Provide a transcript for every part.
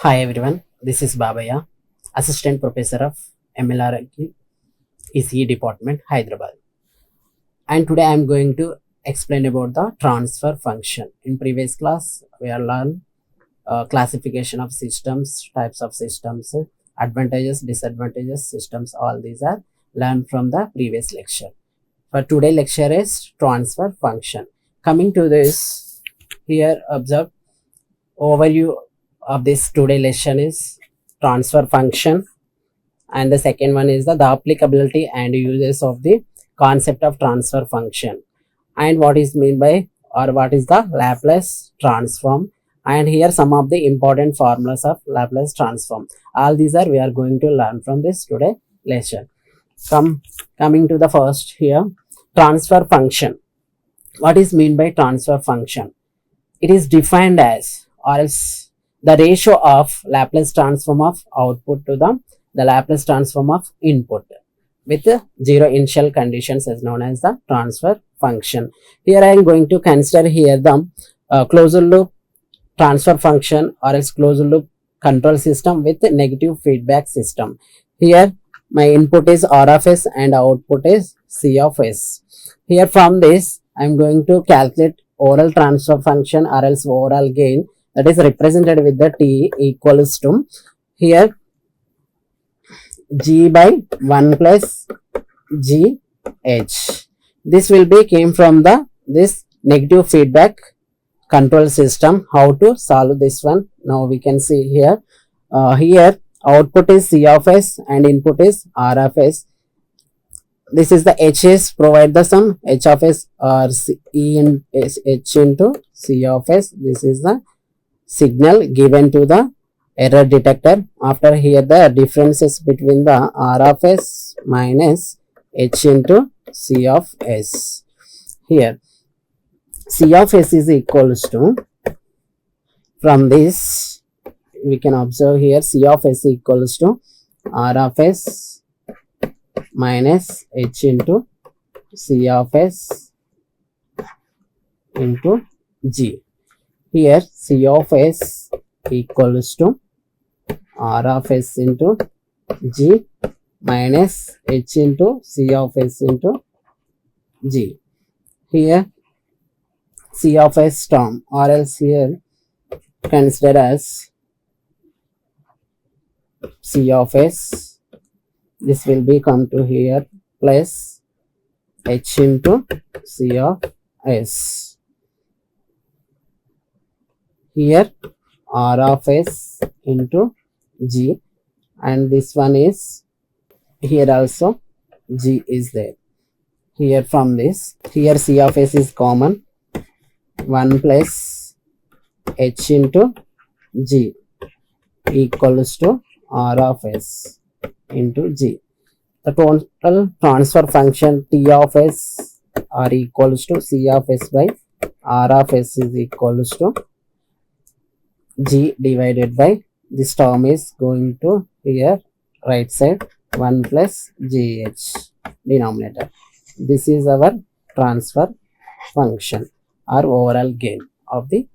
Hi everyone, this is Babaiah, Assistant Professor of MLR ECE Department, Hyderabad. And today I am going to explain about the transfer function. In previous class, we have learned classification of systems, types of systems, advantages, disadvantages, systems, all these are learned from the previous lecture. For today lecture is transfer function. Coming to this, here observe overview of this today lesson is transfer function, and the second one is the applicability and uses of the concept of transfer function, and what is mean by or what is the Laplace transform, and here some of the important formulas of Laplace transform. All these are we are going to learn from this today lesson. Coming to the first here, transfer function. What is mean by transfer function? It is defined as, or else the ratio of Laplace transform of output to the Laplace transform of input with zero initial conditions is known as the transfer function. Here I am going to consider here the closed loop transfer function or else closed loop control system with negative feedback system. Here my input is R of S and output is C of S. Here from this I am going to calculate overall transfer function or else overall gain, that is represented with the T equals to here G by 1 plus G H. This will be came from this negative feedback control system. How to solve this one? Now we can see here. Here output is C of S and input is R of S. This is the H's, provide the sum H of S or E in H into C of S. This is the signal given to the error detector. After here the differences between the R of S minus H into C of S. Here C of S is equals to, from this we can observe here C of S equals to R of S minus H into C of S into G. Here C of S equals to R of S into G minus H into C of S into G. Here C of S term, or else here consider as C of S. This will be come to here plus H into C of S. Here R of S into G, and this one is here also G is there. Here from this, here C of S is common, 1 plus H into G equals to R of S into G. The total transfer function T of S are equals to C of S by R of S is equals to G divided by, this term is going to here right side 1 plus GH denominator. This is our transfer function or overall gain of the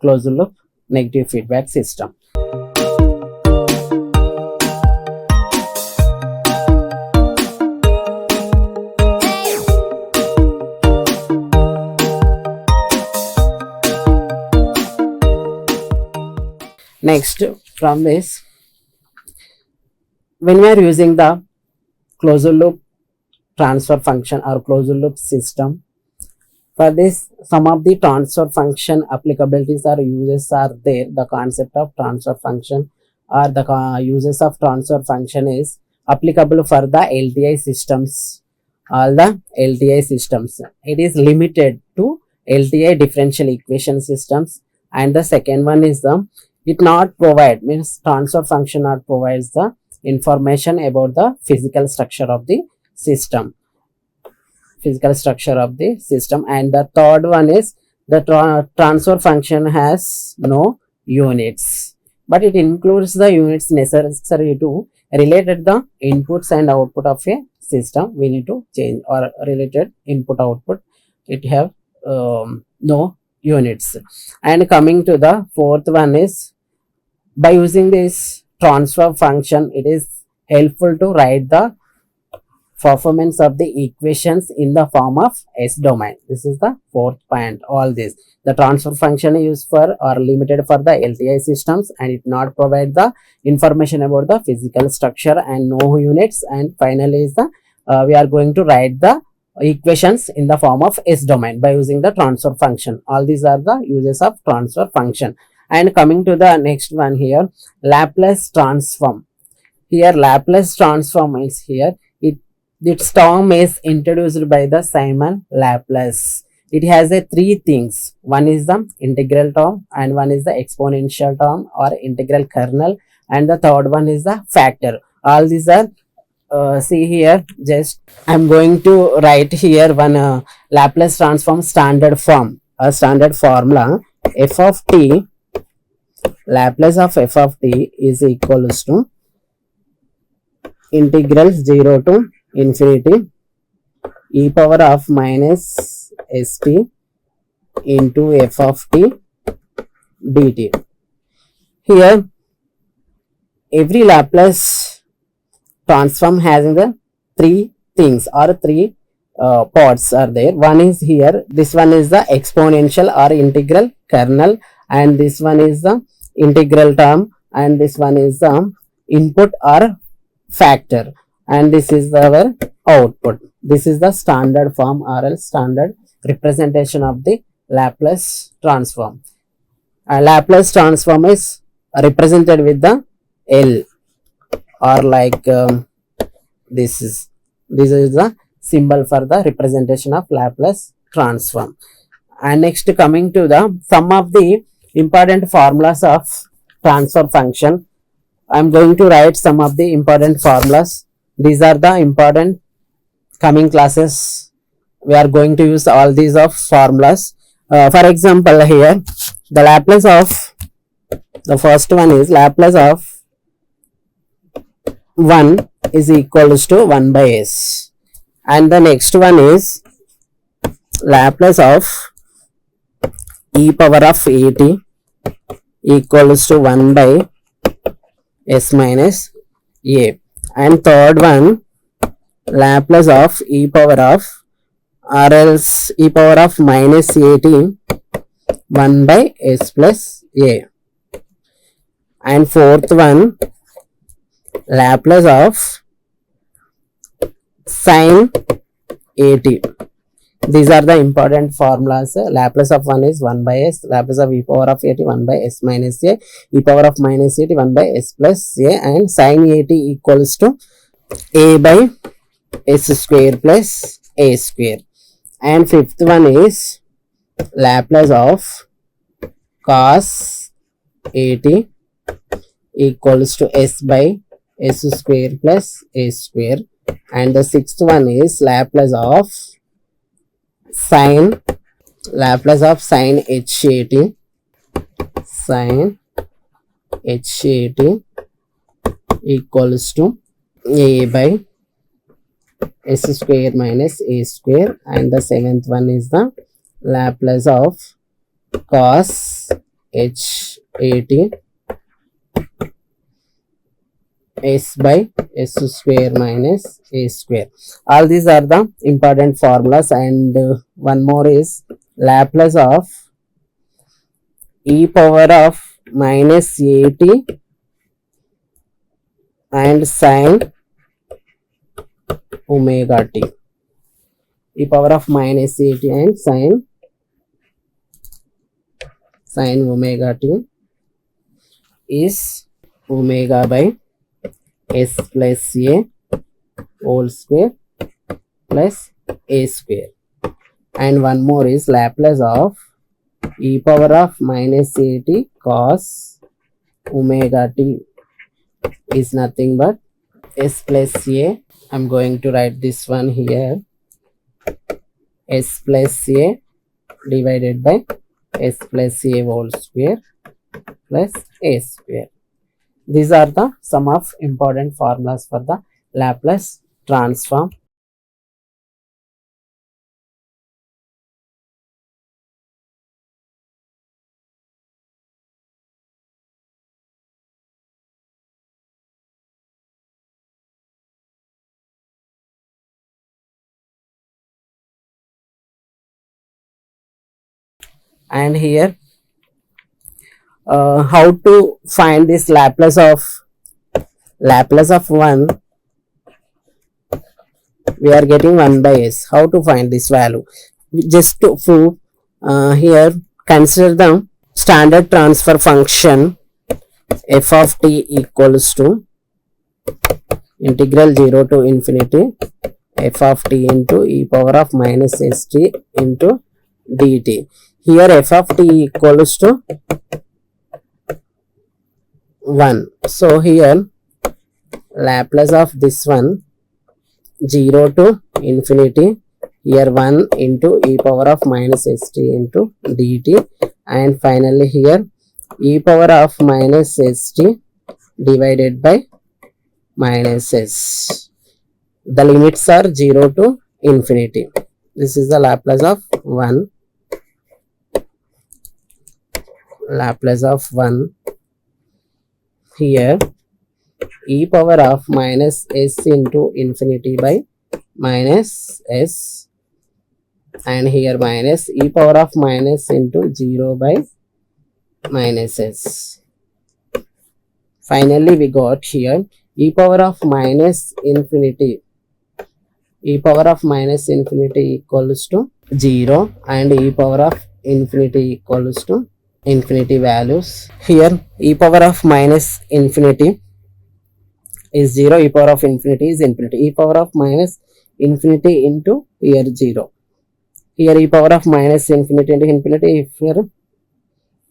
closed loop negative feedback system. Next, from this, when we are using the closed loop transfer function or closed loop system, for this some of the transfer function applicabilities or uses are there. The concept of transfer function or the uses of transfer function is applicable for the LTI systems. All the LTI systems, it is limited to LTI differential equation systems, and the second one is the it not provide, means transfer function not provides the information about the physical structure of the system, and the third one is the transfer function has no units, but it includes the units necessary to related the inputs and output of a system. We need to change or related input output, it have no units. And coming to the fourth one is By using this transfer function, it is helpful to write the performance of the equations in the form of S domain. This is the fourth point. All this, the transfer function is used for or limited for the LTI systems, and it not provide the information about the physical structure and no units. And finally is the we are going to write the equations in the form of S domain by using the transfer function. All these are the uses of transfer function. And coming to the next one here, Laplace transform. Here Laplace transform is here. This term is introduced by the Simon Laplace. It has a three things. One is the integral term, and one is the exponential term or integral kernel, and the third one is the factor. All these are see here. Just I'm going to write here one Laplace transform standard form, a standard formula. F of t, Laplace of f of t is equals to integral 0 to infinity e power of minus st into f of t dt. Here every Laplace transform has the three things or three parts are there. One is here, this one is the exponential or integral kernel, and this one is the integral term, and this one is the input or factor, and this is our output. This is the standard form or else standard representation of the Laplace transform. Laplace transform is represented with the L, or like this is the symbol for the representation of Laplace transform. And next, coming to the some of the important formulas of transfer function, I am going to write some of the important formulas. These are the important coming classes. We are going to use all these of formulas. For example, here the Laplace of the first one is Laplace of 1 is equals to 1 by s, and the next one is Laplace of e power of at equals to 1 by s minus a, and third one Laplace of e power of or else e power of minus at 1 by s plus a, and fourth one Laplace of sin at. These are the important formulas. Laplace of 1 is 1 by s, Laplace of e power of at 1 by s minus a, e power of minus at 1 by s plus a, and sin at equals to a by s square plus a square. And fifth one is Laplace of cos at equals to s by s square plus a square, and the sixth one is Laplace of sin hat equals to a by s square minus a square, and the seventh one is the Laplace of cos hat s by s square minus a square. All these are the important formulas. And one more is Laplace of e power of minus at and sin omega t. E power of minus at and sin omega t is omega by s plus a whole square plus a square. And one more is Laplace of e power of minus at cos omega t is nothing but s plus a. I'm going to write this one here, s plus a divided by s plus a whole square plus a square. These are the some of important formulas for the Laplace transform. And here how to find this Laplace of 1, we are getting 1 by s. How to find this value? Just to prove, here consider the standard transfer function f of t equals to integral 0 to infinity f of t into e power of minus st into dt. Here f of t equals to 1. So here Laplace of this one 0 to infinity, here 1 into e power of minus st into dt, and finally here e power of minus st divided by minus s. The limits are 0 to infinity. This is the Laplace of 1. Laplace of 1, here e power of minus s into infinity by minus s, and here minus e power of minus into 0 by minus s. Finally we got here e power of minus infinity equals to 0 and e power of infinity equals to infinity values. Here e power of minus infinity is 0, e power of infinity is infinity. E power of minus infinity into here 0. Here e power of minus infinity into infinity, if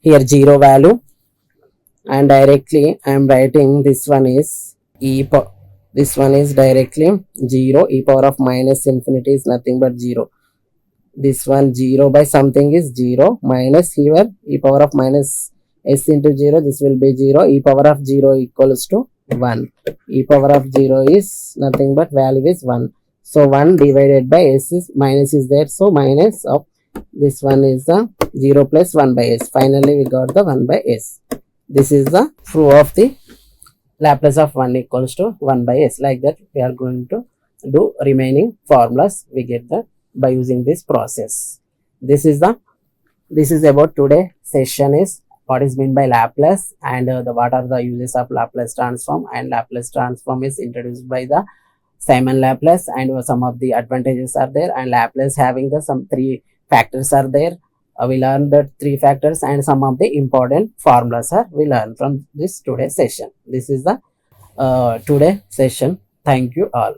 here 0 value, and directly I am writing this one is this one is directly 0. E power of minus infinity is nothing but 0. This one 0 by something is 0, minus here e power of minus s into 0, this will be 0. E power of 0 equals to 1. E power of 0 is nothing but value is 1. So 1 divided by s is minus is there, so minus of this one is the 0 plus 1 by s. Finally we got the 1 by s. This is the proof of the Laplace of 1 equals to 1 by s. Like that we are going to do remaining formulas. We get that by using this process. This is about today session is what is meant by Laplace, and what are the uses of Laplace transform, and Laplace transform is introduced by the Simon Laplace, and some of the advantages are there, and Laplace having the some 3 factors are there. We learned the 3 factors, and some of the important formulas are we learn from this today session. This is the today session. Thank you all.